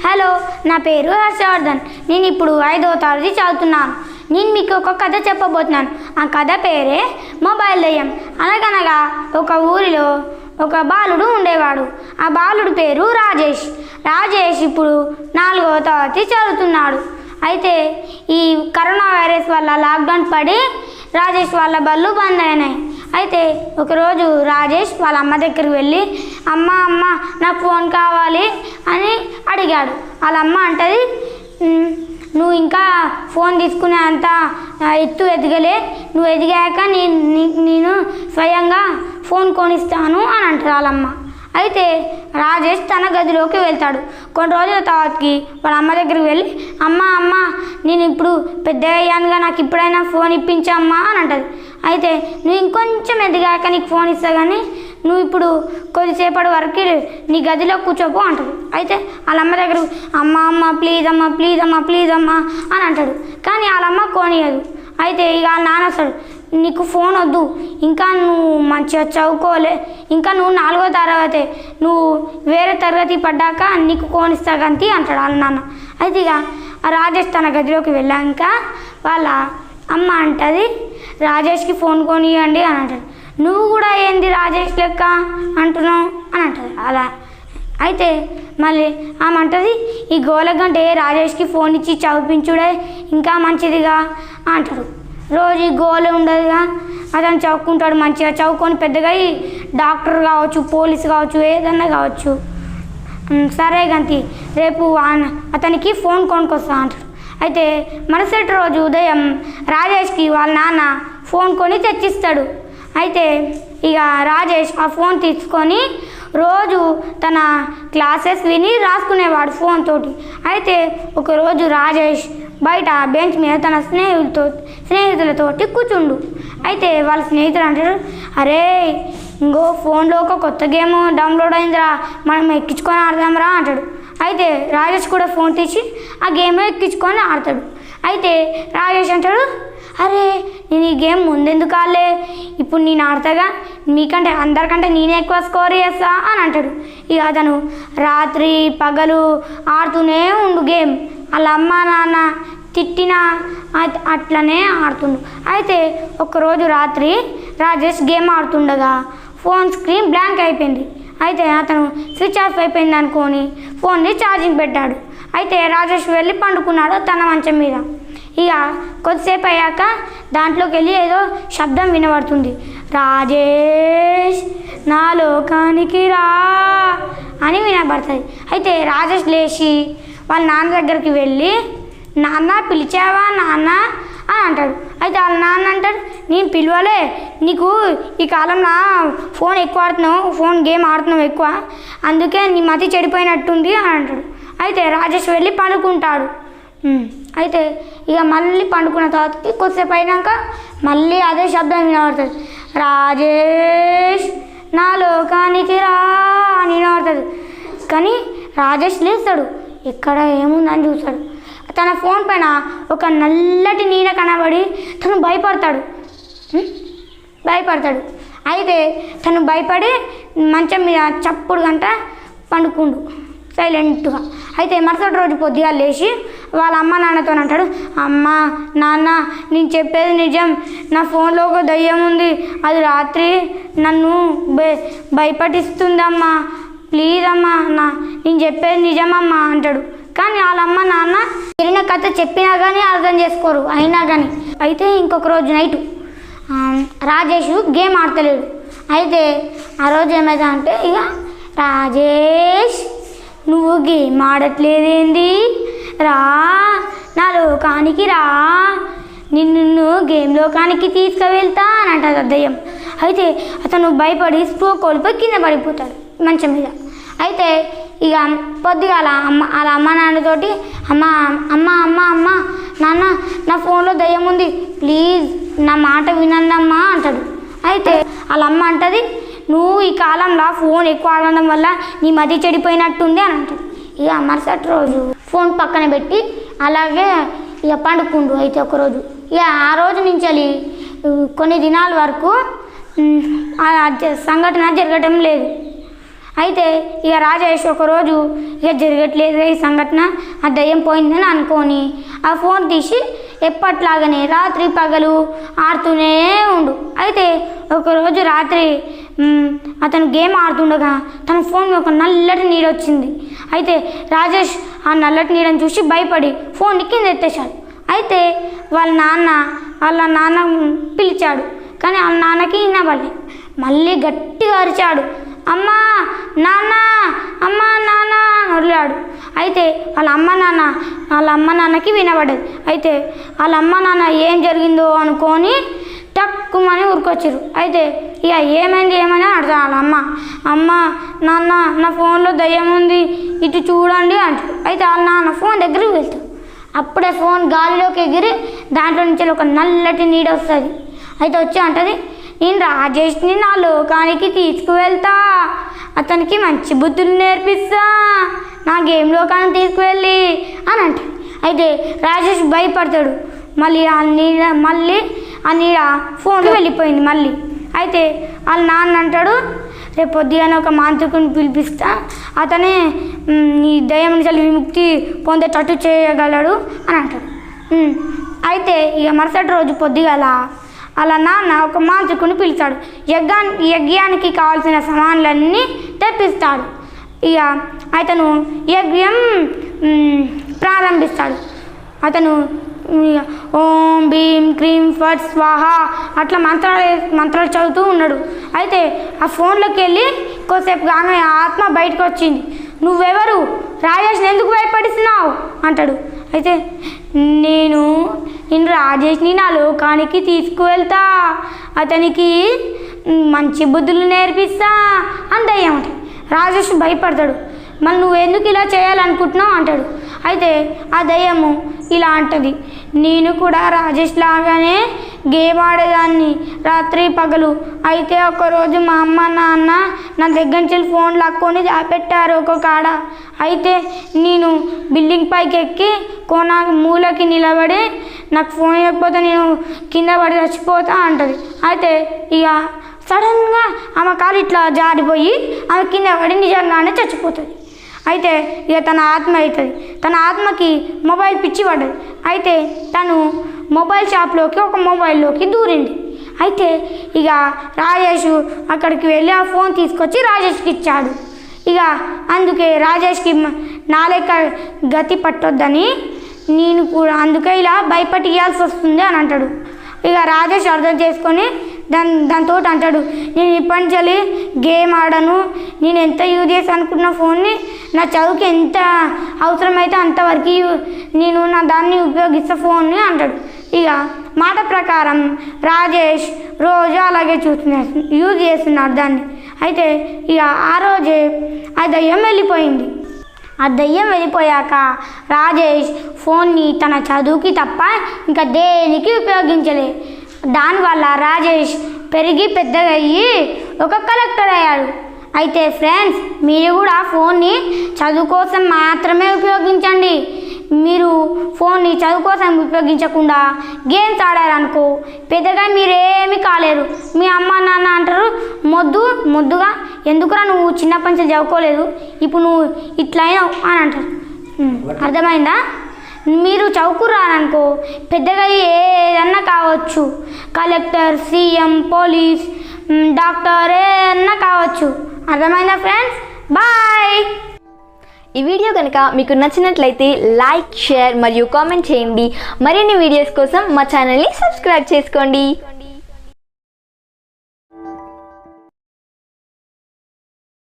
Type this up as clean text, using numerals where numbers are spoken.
Hello, నా పేరు హర్షవర్ధన్. నేను ఇప్పుడు 5వ తరగతి చదువుతున్నాను. నేను మీకు ఒక కథ చెప్పబోతున్నాను. ఆ కథ పేరే మొబైల్ దయ్యం. అనగనగా ఒక ఊరిలో ఒక బాలుడు ఉండేవాడు. ఆ బాలుడు పేరు రాజేష్. రాజేష్ ఇప్పుడు 4వ తరగతి చదువుతున్నాడు. అయితే ఈ కరోనా వైరస్ వల్ల లాక్డౌన్ పడి రాజేష్ వాళ్ళ బళ్ళు బంద్ అయినాయి. అయితే ఒకరోజు రాజేష్ వాళ్ళ అమ్మ దగ్గరికి వెళ్ళి అమ్మ నాకు ఫోన్ కావాలి అని అడిగాడు. వాళ్ళ అమ్మ అంటది, నువ్వు ఇంకా ఫోన్ తీసుకునే అంత ఎత్తు ఎదగలే, నువ్వు ఎదిగాక నేను స్వయంగా ఫోన్ కొనిస్తాను అని అంటారు వాళ్ళమ్మ. అయితే రాజేష్ తన గదిలోకి వెళ్తాడు. కొన్ని రోజుల తర్వాతకి వాళ్ళ అమ్మ దగ్గరికి వెళ్ళి అమ్మ నేను ఇప్పుడు పెద్ద అయ్యానుగా, నాకు ఇప్పుడైనా ఫోన్ ఇప్పించమ్మా అని అంటది. అయితే నువ్వు ఇంకొంచెం ఎదిగాక నీకు ఫోన్ ఇస్తా, కానీ నువ్వు ఇప్పుడు కొద్దిసేపటి వరకు నీ గదిలో కూర్చోపో అంటాడు. అయితే వాళ్ళ అమ్మ దగ్గర అమ్మ ప్లీజ్ అమ్మా అని అంటాడు. కానీ వాళ్ళమ్మ కొనియదు. అయితే ఇక వాళ్ళ నాన్న వస్తాడు, నీకు ఫోన్ వద్దు, ఇంకా నువ్వు మంచిగా చదువుకోలే, ఇంకా నువ్వు 4వ తరగతి, నువ్వు వేరే తరగతి పడ్డాక నీకు ఫోన్ ఇస్తా గంతి అంటాడు వాళ్ళ నాన్న. అయితే ఇక రాజేష్ తన గదిలోకి వెళ్ళాక వాళ్ళ అమ్మ అంటది, రాజేష్కి ఫోన్ కొనియండి అని అంటాడు. నువ్వు కూడా ఏంది రాజేష్ లెక్క అంటున్నావు అని అంటది అలా. అయితే మళ్ళీ ఆమె అంటది, ఈ గోలకంటే రాజేష్కి ఫోన్ ఇచ్చి చదివించుడే ఇంకా మంచిదిగా అంటాడు. రోజు ఈ గోల ఉండదుగా, అతను చదువుకుంటాడు, మంచిగా చదువుకొని పెద్దగా డాక్టర్ కావచ్చు, పోలీసు కావచ్చు, ఏదన్నా కావచ్చు. సరే గంతి, రేపు అతనికి ఫోన్ కొనుక్కొస్తా అంటాడు. అయితే మరుసటి రోజు ఉదయం రాజేష్కి వాళ్ళ నాన్న ఫోన్ కొని తెచ్చిస్తాడు. అయితే ఇక రాజేష్ ఆ ఫోన్ తీసుకొని రోజు తన క్లాసెస్ విని రాసుకునేవాడు ఫోన్ తోటి. అయితే ఒకరోజు రాజేష్ బయట బెంచ్ మీద తన స్నేహితులతోటి కూర్చుండు. అయితే వాళ్ళ స్నేహితులు అంటారు, అరే ఇంకో ఫోన్లో ఒక కొత్త గేమ్ డౌన్లోడ్ అయిందిరా, మనం ఎక్కించుకొని ఆడదాంరా అంటాడు. అయితే రాజేష్ కూడా ఫోన్ తీసి ఆ గేమ్ ఎక్కించుకొని ఆడతాడు. అయితే రాజేష్ అంటాడు, అరే నేను ఈ గేమ్ ముందెందుకు ఆడలే, ఇప్పుడు నేను ఆడతాగా, మీకంటే అందరికంటే నేనే ఎక్కువ స్కోర్ చేస్తా అని అంటాడు. ఇక అతను రాత్రి పగలు ఆడుతూనే ఉండు గేమ్. వాళ్ళ అమ్మ నాన్న తిట్టినా అట్లనే ఆడుతుండు. అయితే ఒకరోజు రాత్రి రాజేష్ గేమ్ ఆడుతుండగా ఫోన్ స్క్రీన్ బ్లాంక్ అయిపోయింది. అయితే అతను స్విచ్ ఆఫ్ అయిపోయింది అనుకొని ఫోన్ని ఛార్జింగ్ పెట్టాడు. అయితే రాజేష్ వెళ్ళి పండుకున్నాడు తన మంచం మీద. ఇక కొద్దిసేపు అయ్యాక దాంట్లోకి వెళ్ళి ఏదో శబ్దం వినబడుతుంది. రాజేష్ నా లోకానికి రా అని వినబడుతుంది. అయితే రాజేష్ లేచి వాళ్ళ నాన్న దగ్గరికి వెళ్ళి, నాన్న పిలిచావా నాన్న అని అంటాడు. అయితే వాళ్ళ నాన్న అంటాడు, నేను పిలవలే, నీకు ఈ కాలంలో ఫోన్ ఎక్కువ ఆడుతున్నావు, ఫోన్ గేమ్ ఆడుతున్నావు ఎక్కువ, అందుకే నీ మతి చెడిపోయినట్టుంది అని అంటాడు. అయితే రాజేష్ వెళ్ళి పండుకుంటాడు. అయితే ఇక మళ్ళీ పండుకున్న తర్వాతకి కొద్దిసేపు అయినాక మళ్ళీ అదే శబ్దం వినబడుతుంది. రాజేష్ నా లోకానికి రా అని వినబడుతుంది. కానీ రాజేష్ లేస్తాడు, ఎక్కడ ఏముందని చూస్తాడు. తన ఫోన్ పైన ఒక నల్లటి నీడ కనబడి తను భయపడతాడు. అయితే తను భయపడి మంచం మీద చప్పుడు గంట పండుకుండు సైలెంట్గా. అయితే మరుసటి రోజు పొద్దుగా లేచి వాళ్ళ అమ్మ నాన్నతో అంటాడు, అమ్మ నాన్న నేను చెప్పేది నిజం, నా ఫోన్లో ఒక దయ్యం ఉంది, అది రాత్రి నన్ను భయపడిస్తుందమ్మా, ప్లీజ్ అమ్మా నేను చెప్పేది నిజమమ్మా అంటాడు. కానీ వాళ్ళ అమ్మ నాన్న జరిగిన కథ చెప్పినా కానీ అర్థం చేసుకోరు అయినా కానీ. అయితే ఇంకొక రోజు నైటు రాజేష్ గేమ్ ఆడతలేడు. అయితే ఆ రోజు ఏమైంది అంటే, ఇక రాజేష్ నువ్వు గేమ్ ఆడట్లేదేంది, రా నా లోకానికి రా, నిన్ను గేమ్ లోకానికి తీసుకువెళ్తా అని అంటారు దయ్యం. అయితే అతను భయపడి స్పృహ కోల్పోయి కింద పడిపోతాడు మంచం మీద. అయితే ఇక పొద్దుగాల వాళ్ళ అమ్మ నాన్నతోటి అమ్మ నాన్న నా ఫోన్లో దయ్యం ఉంది, ప్లీజ్ నా మాట వినండమ్మా అంటాడు. అయితే వాళ్ళ అమ్మ అంటది, నువ్వు ఈ కాలంలో ఫోన్ ఎక్కువ ఆడడం వల్ల నీ మతి చెడిపోయినట్టుంది అని అంటాడు. ఇక మరుసటి రోజు ఫోన్ పక్కన పెట్టి అలాగే ఇక పండుకుండు. అయితే ఒకరోజు ఇక ఆ రోజు నుంచి కొన్ని దినాల వరకు ఆ సంఘటన జరగటం లేదు. అయితే ఇక రాజేష్ ఒకరోజు ఇక జరగట్లేదు ఈ సంఘటన, ఆ దయ్యం పోయిందని అనుకొని ఆ ఫోన్ తీసి ఎప్పట్లాగానే రాత్రి పగలు ఆడుతూనే ఉండు. అయితే ఒకరోజు రాత్రి అతను గేమ్ ఆడుతుండగా తన ఫోన్ ఒక నల్లటి నీడ వచ్చింది. అయితే రాజేష్ ఆ నల్లటి నీడని చూసి భయపడి ఫోన్ని కింద ఎత్తేశాడు. అయితే వాళ్ళ నాన్న పిలిచాడు, కానీ వాళ్ళ నాన్నకి వినబడలే. మళ్ళీ గట్టిగా అరిచాడు, అమ్మా నాన్న అమ్మా నాన్న అని వదిలాడు. అయితే వాళ్ళ అమ్మ నాన్నకి వినబడ్డది. అయితే వాళ్ళ అమ్మ నాన్న ఏం జరిగిందో అనుకొని టక్కుమని ఉరికొచ్చారు. అయితే ఇక ఏమైంది అడుగుతాడు వాళ్ళ అమ్మ నాన్న నా ఫోన్లో దయ్యం ఉంది ఇటు చూడండి అంటాడు. అయితే వాళ్ళ నాన్న ఫోన్ దగ్గరికి వెళ్తాడు. అప్పుడే ఫోన్ గాలిలోకి ఎగిరి దాంట్లో నుంచి ఒక నల్లటి నీడ వస్తుంది. అయితే వచ్చి అంటది, నేను రాజేష్ని నా లోకానికి తీసుకువెళ్తా, అతనికి మంచి బుద్ధులు నేర్పిస్తా, నా గేమ్ లోకానికి తీసుకువెళ్ళి అని అంటాడు. అయితే రాజేష్ భయపడతాడు. మళ్ళీ ఆ నీడ ఫోన్కి వెళ్ళిపోయింది మళ్ళీ. అయితే వాళ్ళ నాన్న అంటాడు, రేపు పొద్దుగానే ఒక మాంత్రికుని పిలిపిస్తా, అతనే నీ దయ్యం నుంచి విముక్తి పొందేటట్టు చేయగలడు అని అంటాడు. అయితే ఇక మరుసటి రోజు పొద్దుగాల వాళ్ళ నాన్న ఒక మాంత్రికుని పిలిచాడు. యజ్ఞానికి కావాల్సిన సామాన్లన్నీ తెప్పిస్తాడు. ఇక అతను యజ్ఞం ప్రారంభిస్తాడు. అతను ఓం భీం క్రీం ఫట్ స్వాహ అట్లా మంత్రాలు చదువుతూ ఉన్నాడు. అయితే ఆ ఫోన్లోకి వెళ్ళి కొద్దిసేపు కాగానే ఆత్మ బయటకు వచ్చింది. నువ్వెవరు, రాజేష్ని ఎందుకు భయపడిస్తున్నావు అంటాడు. అయితే నేను రాజేష్ని నా లోకానికి తీసుకువెళ్తా, అతనికి మంచి బుద్ధులు నేర్పిస్తా అని దయ్యం అంటాడు. రాజేష్ భయపడతాడు. మళ్ళీ నువ్వు ఎందుకు ఇలా చేయాలనుకుంటున్నావు అంటాడు. అయితే ఆ దయ్యము ఇలా అంటది, నేను కూడా రాజేష్ లాగానే గేమ్ ఆడేదాన్ని రాత్రి పగలు. అయితే ఒకరోజు మా అమ్మ నాన్న నా దగ్గర నుంచి ఫోన్ లాక్కొని దాపెట్టారు ఒక కాడ. అయితే నేను బిల్డింగ్ పైకి ఎక్కి మూలకి నిలబడి నాకు ఫోన్ ఇవ్వకపోతే నేను కింద పడి చచ్చిపోతా అంటది. అయితే ఇక సడన్గా ఆమె కాలు ఇట్లా జారిపోయి ఆమె కింద పడి నిజంగానే చచ్చిపోతుంది. అయితే ఇక తన ఆత్మ అవుతుంది. తన ఆత్మకి మొబైల్ పిచ్చి పడ్డది. అయితే తను మొబైల్ షాప్లోకి ఒక మొబైల్లోకి దూరింది. అయితే ఇక రాజేష్ అక్కడికి వెళ్ళి ఆ ఫోన్ తీసుకొచ్చి రాజేష్కి ఇచ్చాడు. ఇక అందుకే రాజేష్కి నా లెక్క గతి పట్టొద్దని నేను కూడా అందుకే ఇలా భయపట్టియాల్సి వస్తుంది అని అంటాడు. ఇక రాజేష్ అర్థం చేసుకొని దాంతో అంటాడు, నేను ఇప్పటి నుంచి గేమ్ ఆడను, నేను ఎంత యూజ్ చేసి అనుకున్న ఫోన్ని నా చదువుకి ఎంత అవసరమైతే అంతవరకు నేను నా దాన్ని ఉపయోగిస్తా ఫోన్ని అంటాడు. ఇక మాట ప్రకారం రాజేష్ రోజు అలాగే యూజ్ చేస్తున్నాడు దాన్ని. అయితే ఇక ఆ రోజే ఆ దయ్యం వెళ్ళిపోయింది. ఆ దయ్యం వెళ్ళిపోయాక రాజేష్ ఫోన్ని తన చదువుకి తప్ప ఇంకా దేనికి ఉపయోగించలే. దానివల్ల రాజేష్ పెరిగి పెద్దగా అయ్యి ఒక కలెక్టర్ అయ్యాడు. అయితే ఫ్రెండ్స్, మీరు కూడా ఫోన్ని చదువు కోసం మాత్రమే ఉపయోగించండి. మీరు ఫోన్ని చదువు కోసం ఉపయోగించకుండా గేమ్స్ ఆడారనుకో పెద్దగా మీరేమీ కాలేరు. మీ అమ్మ నాన్న అంటారు, మొద్దుగా ఎందుకురా నువ్వు చిన్నప్పటి నుంచి చదువుకోలేదు, ఇప్పుడు నువ్వు ఇట్లా అయినావు అని అంటారు. అర్థమైందా? మీరు చదువుకురారనుకో పెద్దగా ఏదన్నా కావచ్చు, కలెక్టర్, సీఎం, పోలీస్, డాక్టర్ ఏదన్నా కావచ్చు. అర్థమైందా ఫ్రెండ్స్? బాయ్. ఈ వీడియో కనుక మీకు నచ్చినట్లయితే లైక్, షేర్ మరియు కామెంట్ చేయండి. మరిన్ని వీడియోస్ కోసం మా ఛానల్ని సబ్స్క్రైబ్ చేసుకోండి.